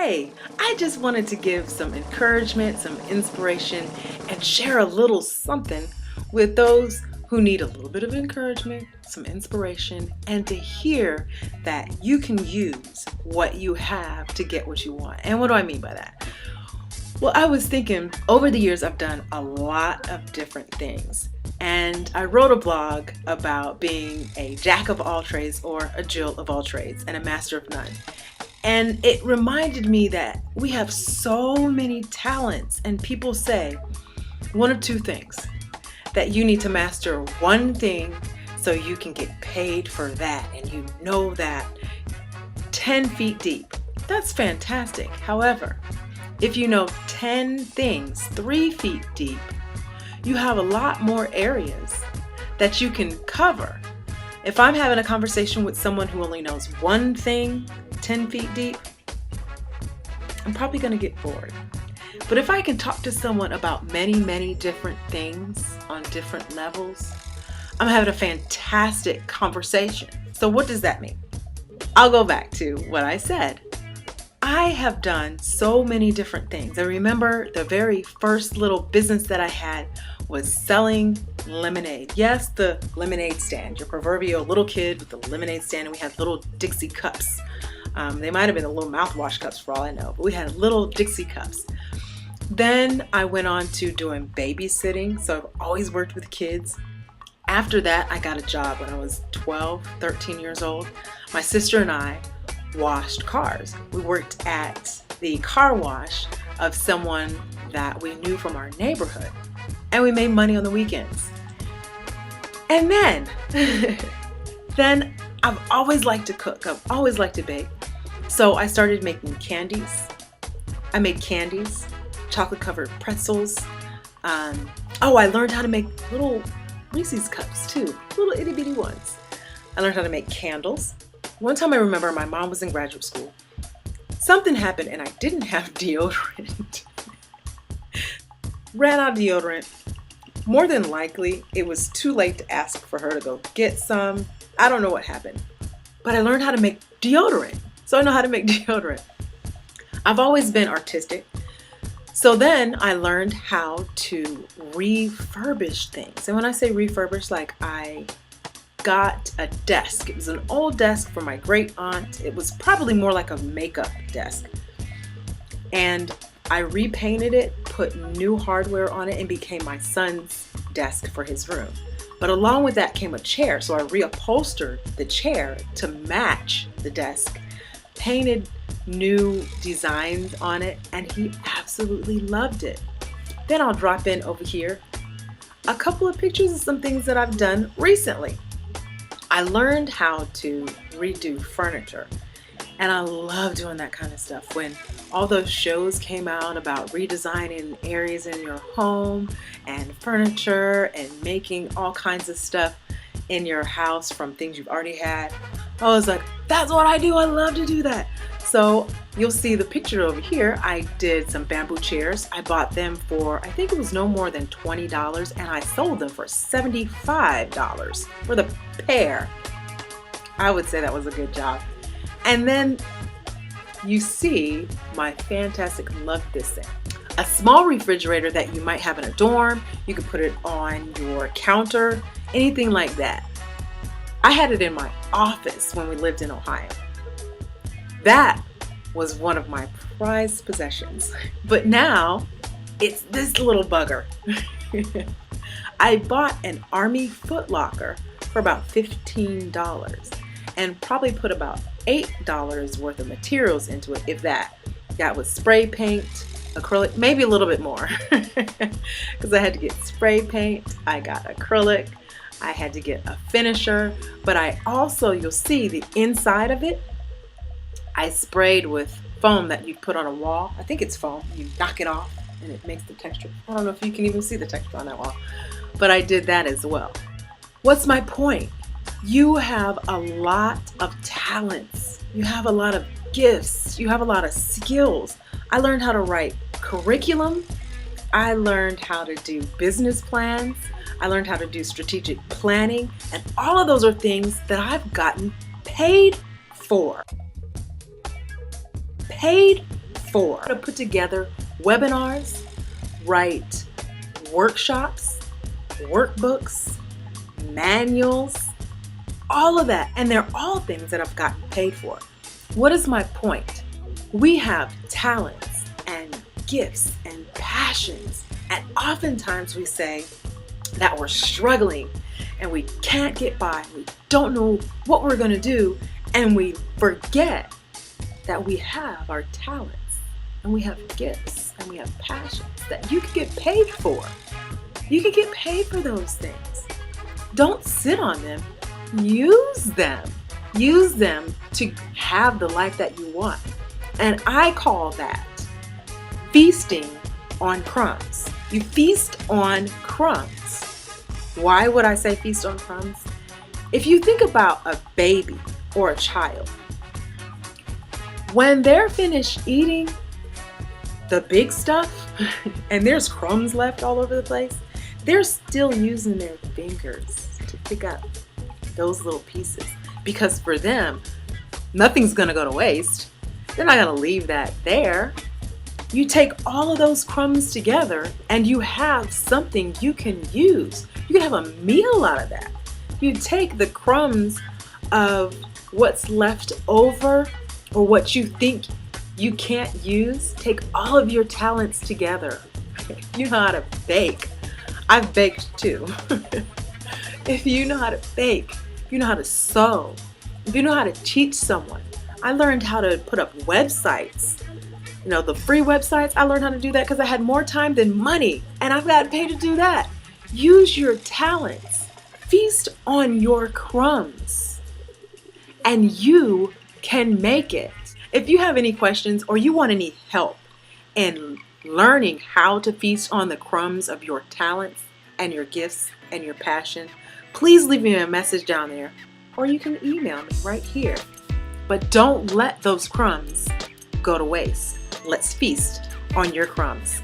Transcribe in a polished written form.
Hey, I just wanted to give some encouragement, some inspiration, and share a little something with those who need a little bit of encouragement, some inspiration, and to hear that you can use what you have to get what you want. And what do I mean by that? Well, I was thinking over the years I've done a lot of different things. And I wrote a blog about being a jack of all trades or a Jill of all trades and a master of none. And it reminded me that we have so many talents, and people say one of two things: that you need to master one thing so you can get paid for that, and you know that 10 feet deep. That's fantastic. However, if you know 10 things 3 feet deep, you have a lot more areas that you can cover. If I'm having a conversation with someone who only knows one thing 10 feet deep, I'm probably going to get bored. But if I can talk to someone about many different things on different levels, I'm having a fantastic conversation. So what does that mean? I'll go back to what I said. I have done so many different things. I remember the very first little business that I had was selling lemonade. Yes, the lemonade stand, your proverbial little kid with the lemonade stand, and we had little Dixie cups. They might have been the little mouthwash cups for all I know, but we had little Dixie cups. Then I went on to doing babysitting, so I've always worked with kids. After that, I got a job when I was 12, 13 years old. My sister and I washed cars. We worked at the car wash of someone that we knew from our neighborhood, and we made money on the weekends. And then I've always liked to cook. I've always liked to bake. So I started making candies. I made candies, chocolate covered pretzels. I learned how to make little Reese's cups too, little itty bitty ones. I learned how to make candles. One time I remember my mom was in graduate school. Something happened and I didn't have deodorant. Ran out of deodorant. More than likely, it was too late to ask for her to go get some. I don't know what happened, but I learned how to make deodorant. So I know how to make deodorant. I've always been artistic. So then I learned how to refurbish things. And when I say refurbish, like I got a desk. It was an old desk from my great aunt. It was probably more like a makeup desk. And I repainted it, put new hardware on it, and became my son's desk for his room. But along with that came a chair, so I reupholstered the chair to match the desk, painted new designs on it, and he absolutely loved it. Then I'll drop in over here a couple of pictures of some things that I've done recently. I learned how to redo furniture, and I love doing that kind of stuff. When all those shows came out about redesigning areas in your home and furniture and making all kinds of stuff in your house from things you've already had, I was like, that's what I do. I love to do that. So you'll see the picture over here. I did some bamboo chairs. I bought them for, I think it was no more than $20, and I sold them for $75 for the pair. I would say that was a good job. And then you see my fantastic, love this thing. A small refrigerator that you might have in a dorm. You could put it on your counter, anything like that. I had it in my office when we lived in Ohio. That was one of my prized possessions. But now it's this little bugger. I bought an Army Foot Locker for about $15 and probably put about $8 worth of materials into it, if that. Got with spray paint, acrylic, maybe a little bit more, because I had to get spray paint, I got acrylic, I had to get a finisher, but I also, you'll see the inside of it, I sprayed with foam that you put on a wall. I think it's foam. You knock it off and it makes the texture. I don't know if you can even see the texture on that wall, but I did that as well. What's my point? You have a lot of talents. You have a lot of gifts. You have a lot of skills. I learned how to write curriculum. I learned how to do business plans. I learned how to do strategic planning. And all of those are things that I've gotten paid for. Paid for. To put together webinars, write workshops, workbooks, manuals, all of that. And they're all things that I've gotten paid for. What is my point? We have talents and gifts and passions. And oftentimes we say that we're struggling and we can't get by. We don't know what we're going to do. And we forget that we have our talents and we have gifts and we have passions that you can get paid for. You can get paid for those things. Don't sit on them. Use them. Use them to have the life that you want. And I call that feasting on crumbs. You feast on crumbs. Why would I say feast on crumbs? If you think about a baby or a child, when they're finished eating the big stuff and there's crumbs left all over the place, they're still using their fingers to pick up those little pieces, because for them, nothing's gonna go to waste. They're not gonna leave that there. You take all of those crumbs together and you have something you can use. You can have a meal out of that. You take the crumbs of what's left over or what you think you can't use, take all of your talents together. You know how to bake. I've baked too. If you know how to bake, if you know how to sew, if you know how to teach someone. I learned how to put up websites. You know, the free websites, I learned how to do that because I had more time than money, and I've gotten paid to do that. Use your talents. Feast on your crumbs, and you can make it. If you have any questions or you want any help in learning how to feast on the crumbs of your talents and your gifts and your passion, please leave me a message down there, or you can email me right here. But don't let those crumbs go to waste. Let's feast on your crumbs.